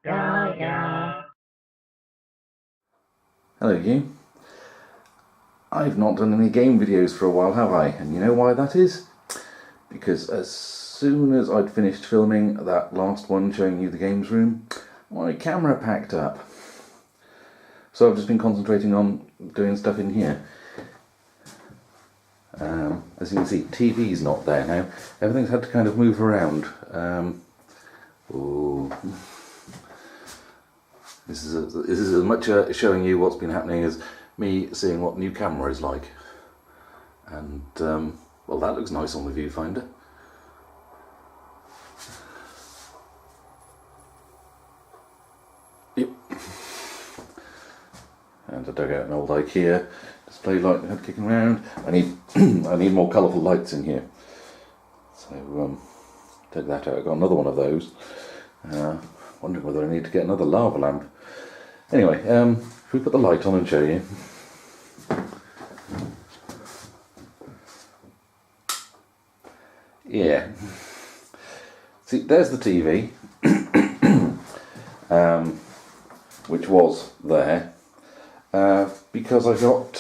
Hello you. I've not done any game videos for a while, have I? And you know why that is? Because as soon as I'd finished filming that last one showing you the games room, my camera packed up. So I've just been concentrating on doing stuff in here. As you can see, TV's not there now. Everything's had to kind of move around. This is as much showing you what's been happening as me seeing what new camera is like. And, well, that looks nice on the viewfinder. Yep. And I dug out an old IKEA display light I had kicking around. I need I need more colourful lights in here. So, take that out. I got another one of those. Wondering whether I need to get another lava lamp. Anyway, if we put the light on and show you. Yeah. See, there's the TV, which was there, because I got,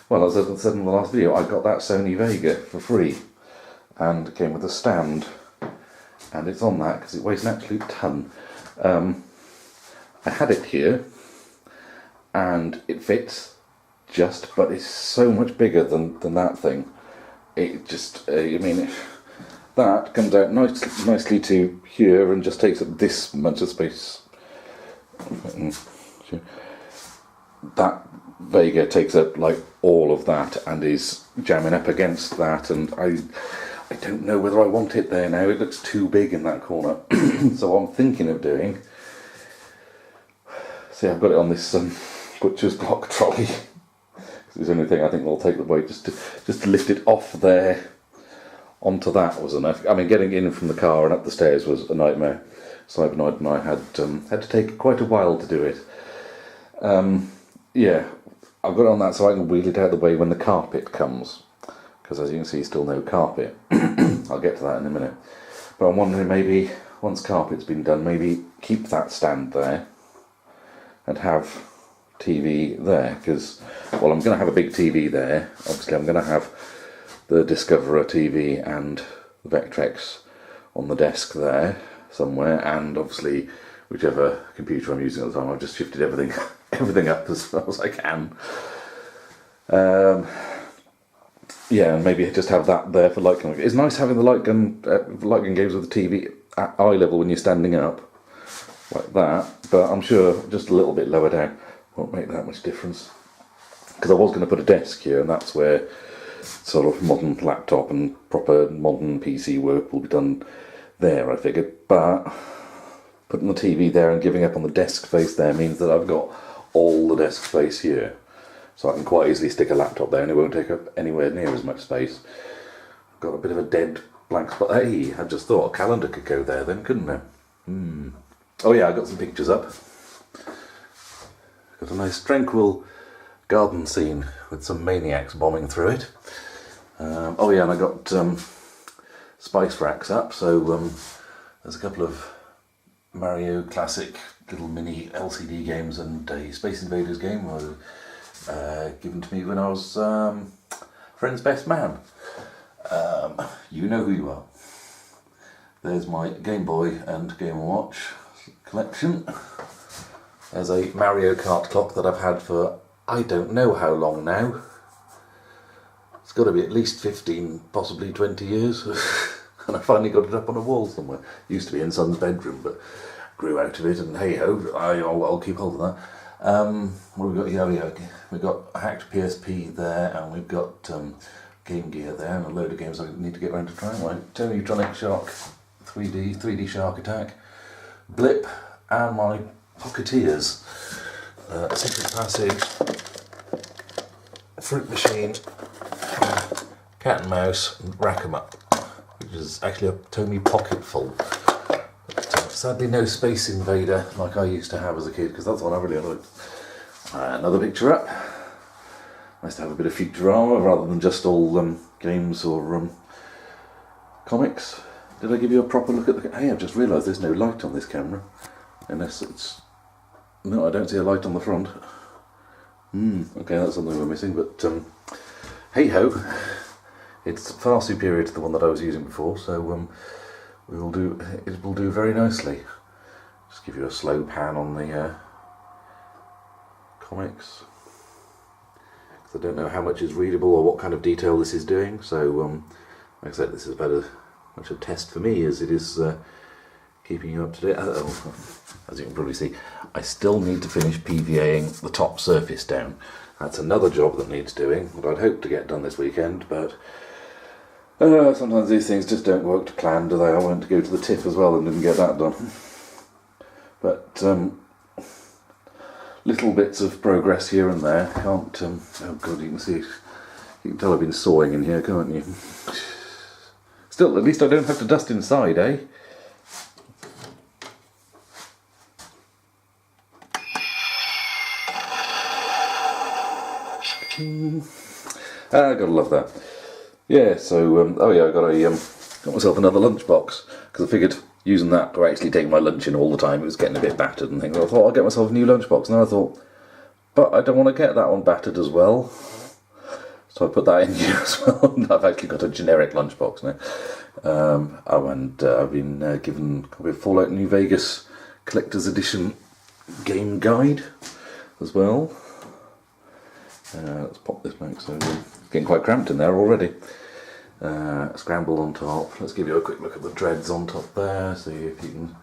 well, as I said in the last video, I got that Sony Vega for free, and it came with a stand, and it's on that because it weighs an absolute ton. I had it here, and it fits just, but it's so much bigger than that thing. It just, I mean, that comes out nicely to here and just takes up this much of space. That Vega takes up like all of that and is jamming up against that, and I don't know whether I want it there now. It looks too big in that corner. So I'm thinking of doing, see, I've got it on this butcher's block trolley. It's the only thing I think will take the weight. Just to lift it off there onto that was enough. I mean, getting in from the car and up the stairs was a nightmare. Cybernoid and I had to take quite a while to do it. Yeah, I've got it on that so I can wheel it out of the way when the carpet comes. Because as you can see, still no carpet. I'll get to that in a minute. But I'm wondering, maybe once carpet's been done, maybe keep that stand there and have TV there, because, well, I'm going to have a big TV there. Obviously I'm going to have the Discoverer TV and the Vectrex on the desk there somewhere, and obviously whichever computer I'm using at the time. I've just shifted everything up as far as I can. Yeah, and maybe just have that there for light gun. It's nice having the light gun games with the TV at eye level when you're standing up like that, but I'm sure just a little bit lower down won't make that much difference. Because I was going to put a desk here, and that's where sort of modern laptop and proper modern PC work will be done there, I figured. But putting the TV there and giving up on the desk space there means that I've got all the desk space here. So I can quite easily stick a laptop there and it won't take up anywhere near as much space. I've got a bit of a dead blank spot. Hey, I just thought a calendar could go there then, couldn't it? Oh yeah, I got some pictures up. Got a nice tranquil garden scene with some maniacs bombing through it. Oh yeah, and I got spice racks up, so there's a couple of Mario Classic little mini LCD games and a Space Invaders game given to me when I was friend's best man. You know who you are. There's my Game Boy and Game & Watch collection. There's a Mario Kart clock that I've had for I don't know how long now. It's got to be at least 15, possibly 20 years. And I finally got it up on a wall somewhere. Used to be in Son's bedroom, but grew out of it, and hey ho, I'll keep hold of that. What have we got here? Yeah, we've got a hacked PSP there, and we've got Game Gear there, and a load of games I need to get around to trying, like Tonytronic Shark 3D Shark Attack, Blip, and my Pocketeers, Secret Passage, Fruit Machine, Cat and Mouse, and Rack 'em Up, which is actually a Tomy Pocketful. But, sadly no Space Invader like I used to have as a kid, because that's one I really liked. Another picture up. Nice to have a bit of Futurama rather than just all games or comics. Did I give you a proper look at the... Hey, I've just realised there's no light on this camera. Unless it's... No, I don't see a light on the front. Okay, that's something we're missing, but hey ho, it's far superior to the one that I was using before, so it will do very nicely. Just give you a slow pan on the comics, because I don't know how much is readable or what kind of detail this is doing, so like I said, this is about as much a test for me as it is keeping you up to date. As you can probably see, I still need to finish PVAing the top surface down. That's another job that needs doing, that I'd hoped to get done this weekend, but sometimes these things just don't work to plan, do they? I went to go to the tip as well and didn't get that done. But little bits of progress here and there. Can't, oh god, you can tell I've been sawing in here, can't you? Still, at least I don't have to dust inside, eh? Gotta love that. Yeah, so oh yeah, I got myself another lunchbox, because I figured using that to actually take my lunch in all the time, it was getting a bit battered and things. I thought I'll get myself a new lunchbox, and then I thought, but I don't want to get that one battered as well, so I put that in here as well. I've actually got a generic lunchbox now. I've been given a copy of Fallout New Vegas Collector's Edition game guide as well. Let's pop this back, so it's getting quite cramped in there already. Scrambled on top. Let's give you a quick look at the dreads on top there, see if you can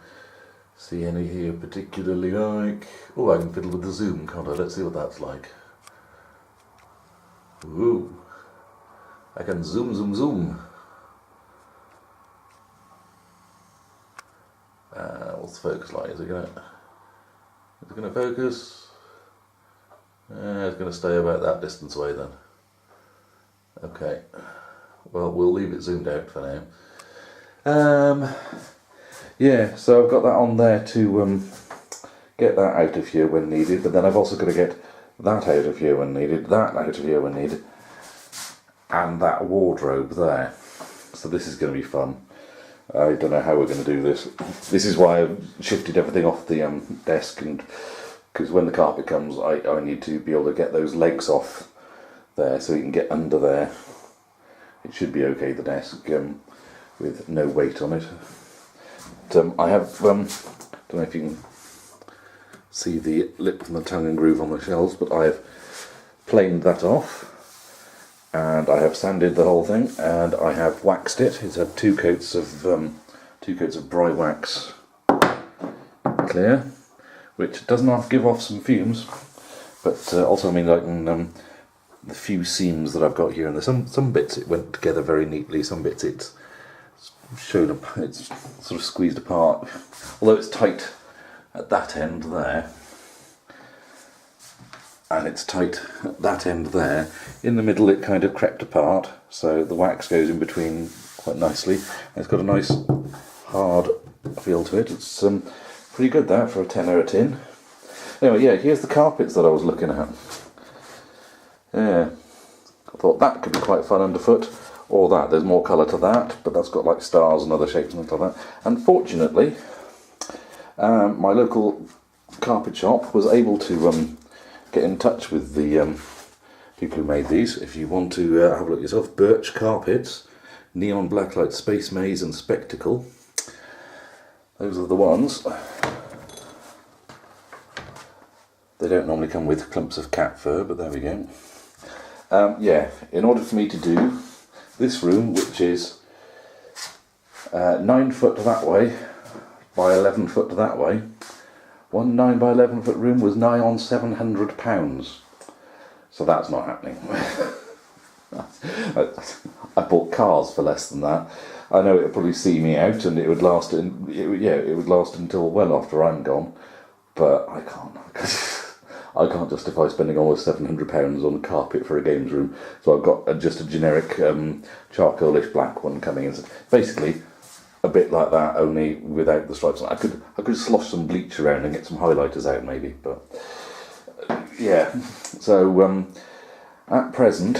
see any here particularly like. Oh, I can fiddle with the zoom, can't I? Let's see what that's like. Ooh, I can zoom, zoom, zoom. What's the focus like? Is it gonna focus? It's going to stay about that distance away then. Okay, well, we'll leave it zoomed out for now. Yeah, so I've got that on there to get that out of here when needed, but then I've also got to get that out of here when needed, that out of here when needed, and that wardrobe there. So this is going to be fun. I don't know how we're going to do this. This is why I've shifted everything off the desk, and because when the carpet comes, I need to be able to get those legs off there so you can get under there. It should be okay, the desk, with no weight on it. But, I have, don't know if you can see the lip and the tongue and groove on the shelves, but I have planed that off, and I have sanded the whole thing, and I have waxed it. It's had two coats of dry wax clear, which does not give off some fumes, but also means I can, the few seams that I've got here, and there's some bits it went together very neatly, some bits it's shown up, it's sort of squeezed apart, although it's tight at that end there, and it's tight at that end there. In the middle it kind of crept apart, so the wax goes in between quite nicely, and it's got a nice hard feel to it. It's pretty good that for a tenner a tin. Anyway, yeah, here's the carpets that I was looking at. Yeah, I thought that could be quite fun underfoot, or that. There's more colour to that, but that's got like stars and other shapes and things like that. Unfortunately, my local carpet shop was able to get in touch with the people who made these. If you want to have a look yourself, Birch Carpets, Neon Blacklight, Space Maze and Spectacle. Those are the ones. They don't normally come with clumps of cat fur, but there we go. Yeah, in order for me to do this room, which is 9 foot that way by 11 foot that way, one 9 by 11 foot room was nigh on £700. So that's not happening. I bought cars for less than that. I know it would probably see me out, and it would last. It would last until well after I'm gone. But I can't. I can't justify spending almost £700 on a carpet for a games room. So I've got just a generic charcoalish black one coming in. Basically, a bit like that, only without the stripes. I could slosh some bleach around and get some highlighters out maybe. But yeah. So at present,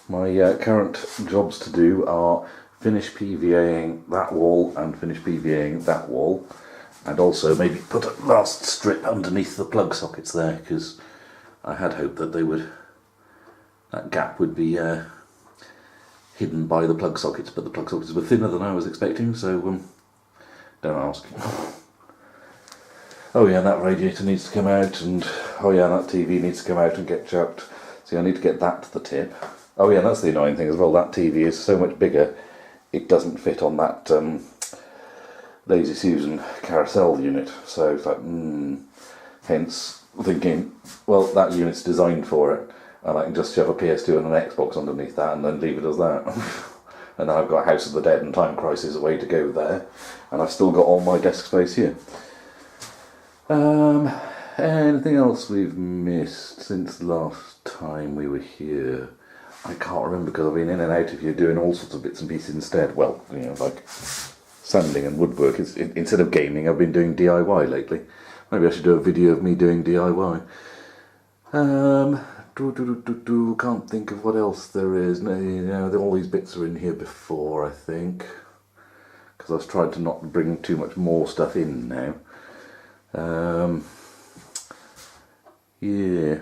my current jobs to do are finish PVAing that wall and finish PVAing that wall. And also maybe put a last strip underneath the plug sockets there, because I had hoped that that gap would be hidden by the plug sockets, but the plug sockets were thinner than I was expecting, so don't ask. Oh yeah, that radiator needs to come out, and oh yeah, that TV needs to come out and get chucked. See, I need to get that to the tip. Oh yeah, that's the annoying thing as well, that TV is so much bigger, it doesn't fit on that Lazy Susan carousel unit, so it's like, hence thinking, well, that unit's designed for it, and I can just shove a PS2 and an Xbox underneath that and then leave it as that. And then I've got House of the Dead and Time Crisis away to go there, and I've still got all my desk space here. Anything else we've missed since last time we were here? I can't remember, because I've been in and out of here doing all sorts of bits and pieces instead. Well, you know, like sanding and woodwork. Instead of gaming, I've been doing DIY lately. Maybe I should do a video of me doing DIY. Can't think of what else there is. No, you know, all these bits are in here before, I think, because I've tried to not bring too much more stuff in now. Yeah,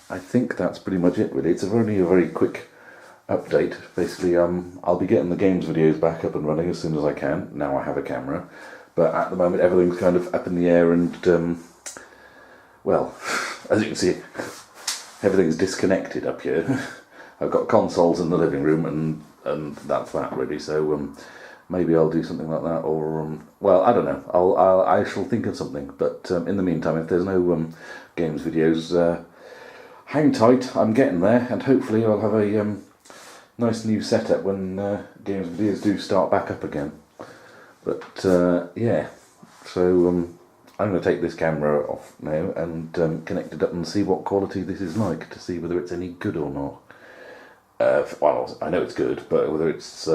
I think that's pretty much it really. It's only a very quick update. Basically, I'll be getting the games videos back up and running as soon as I can. Now I have a camera, but at the moment everything's kind of up in the air, and well, as you can see, everything's disconnected up here. I've got consoles in the living room, and that's that really. So maybe I'll do something like that, or well, I don't know. I shall think of something. But in the meantime, if there's no games videos, hang tight. I'm getting there, and hopefully I'll have a nice new setup when games videos do start back up again. But yeah, so I'm going to take this camera off now and connect it up and see what quality this is like, to see whether it's any good or not. Well, I know it's good, but whether it's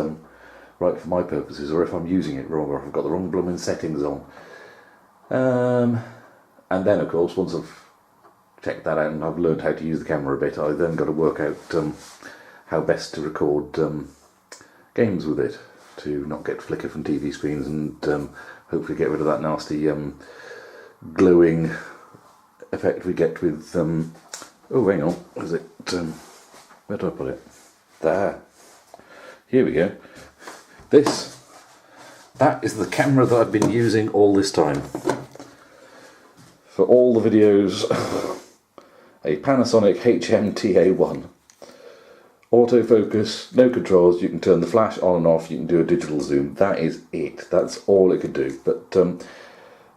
right for my purposes, or if I'm using it wrong, or if I've got the wrong blooming settings on. And then, of course, once I've checked that out and I've learned how to use the camera a bit, I've then got to work out how best to record games with it, to not get flicker from TV screens, and hopefully get rid of that nasty glowing effect we get with oh, hang on, is it where do I put it? There, here we go. That is the camera that I've been using all this time for all the videos. A Panasonic HMTA1, autofocus, no controls, you can turn the flash on and off, you can do a digital zoom. That is it, that's all it could do. But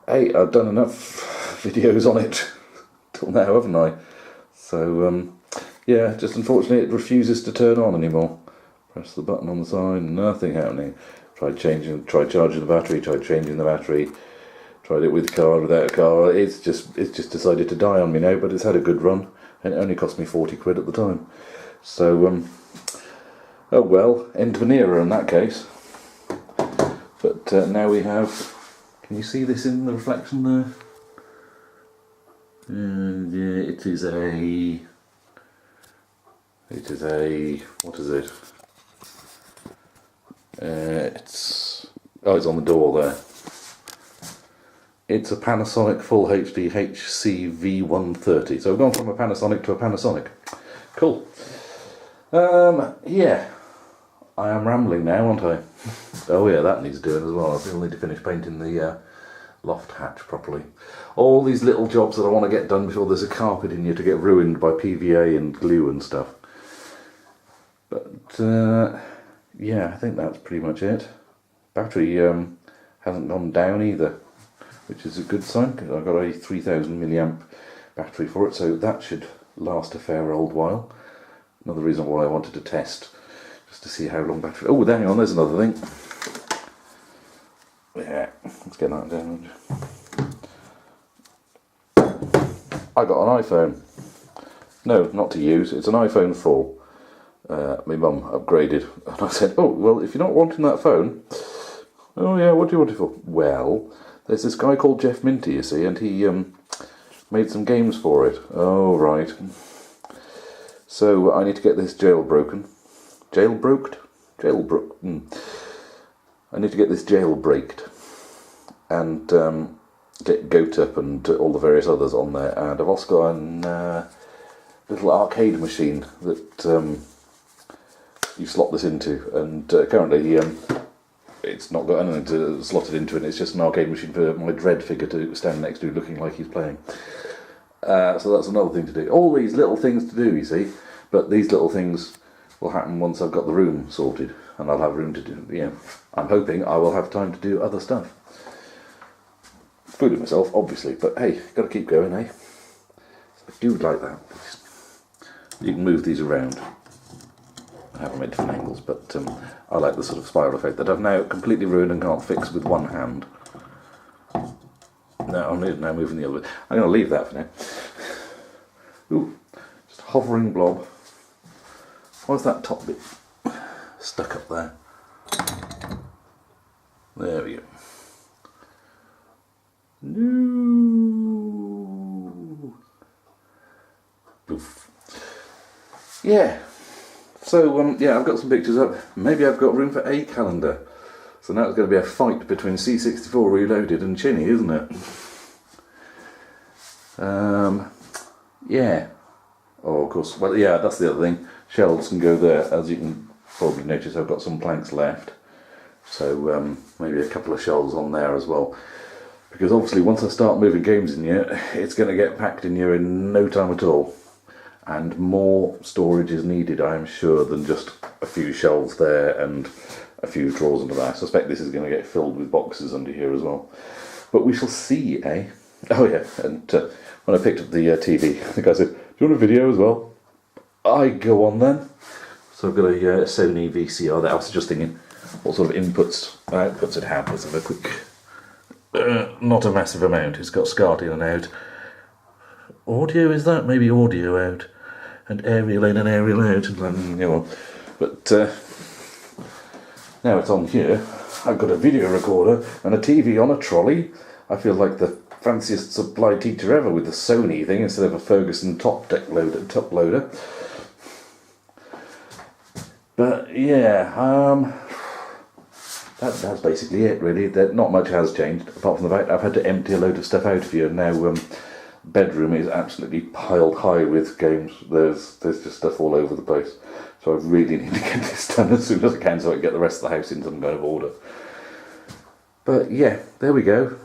hey, I've done enough videos on it till now, haven't I? So yeah, just unfortunately it refuses to turn on anymore. Press the button on the side, nothing happening. Tried charging the battery, tried changing the battery, tried it with a car, without a car. It's just decided to die on me now, but it's had a good run, and it only cost me 40 quid at the time. So oh well, end of an era in that case. But now we have, can you see this in the reflection there? Yeah, it is a, what is it? It's on the door there. It's a Panasonic Full HD HCV130. So we've gone from a Panasonic to a Panasonic. Cool. Yeah, I am rambling now, aren't I? Oh yeah, that needs doing as well. I still need to finish painting the loft hatch properly. All these little jobs that I want to get done before there's a carpet in here to get ruined by PVA and glue and stuff. But yeah, I think that's pretty much it. Battery hasn't gone down either, which is a good sign, because I've got a 3000 milliamp battery for it, so that should last a fair old while. Another reason why I wanted to test, just to see how long battery... Oh, hang on, there's another thing. Yeah, let's get that down. I got an iPhone. No, not to use, it's an iPhone 4. My mum upgraded, and I said, oh, well, if you're not wanting that phone... Oh yeah, what do you want it for? Well, there's this guy called Jeff Minty, you see, and he made some games for it. Oh, right. So I need to get this jailbroken. I need to get this jailbreaked. and get catchup and all the various others on there. And I've also got a little arcade machine that you slot this into, and currently it's not got anything to slot it into it. It's just an arcade machine for my Dread figure to stand next to, looking like he's playing. So that's another thing to do. All these little things to do, you see, but these little things will happen once I've got the room sorted, and I'll have room to do, I'm hoping I will have time to do other stuff. Fooling myself, obviously, but hey, got to keep going, eh? I do like that. You can move these around. I have them at different angles, but I like the sort of spiral effect that I've now completely ruined and can't fix with one hand. No, I'm now moving the other way. I'm going to leave that for now. Ooh, just a hovering blob. Why's that top bit stuck up there? There we go. No. Oof. Yeah. So I've got some pictures up. Maybe I've got room for a calendar. So now it's going to be a fight between C64 Reloaded and Chinny, isn't it? Yeah. Oh, of course. Well, yeah, that's the other thing. Shelves can go there. As you can probably notice, I've got some planks left. So maybe a couple of shelves on there as well. Because obviously once I start moving games in here, it's going to get packed in here in no time at all. And more storage is needed, I am sure, than just a few shelves there and a few drawers under there. I suspect this is going to get filled with boxes under here as well. But we shall see, eh? Oh yeah, and when I picked up the TV, the guy said, "Do you want a video as well?" I go on then. So I've got a Sony VCR there. I was just thinking, what sort of inputs, outputs it had. Let's have a quick, not a massive amount. It's got SCART in and out. Audio, is that? Maybe audio out. And aerial in and aerial out. But now it's on here. I've got a video recorder and a TV on a trolley. I feel like the fanciest supply teacher ever with the Sony thing instead of a Ferguson top loader. But yeah, that's basically it really. Not much has changed, apart from the fact I've had to empty a load of stuff out of here. Now bedroom is absolutely piled high with games. There's just stuff all over the place. So I really need to get this done as soon as I can so I can get the rest of the house in some kind of order. But yeah, there we go.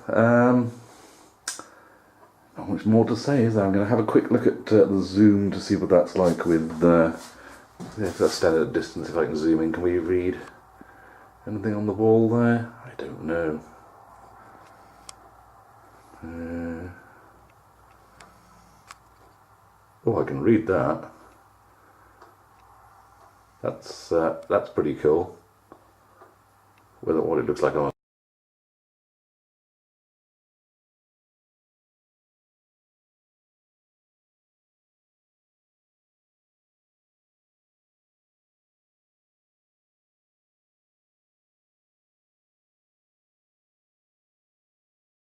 Not much more to say, is there? I'm going to have a quick look at the zoom to see what that's like with if that's standard distance, if I can zoom in. Can we read anything on the wall there? I don't know. Oh, I can read that. That's pretty cool. What it looks like on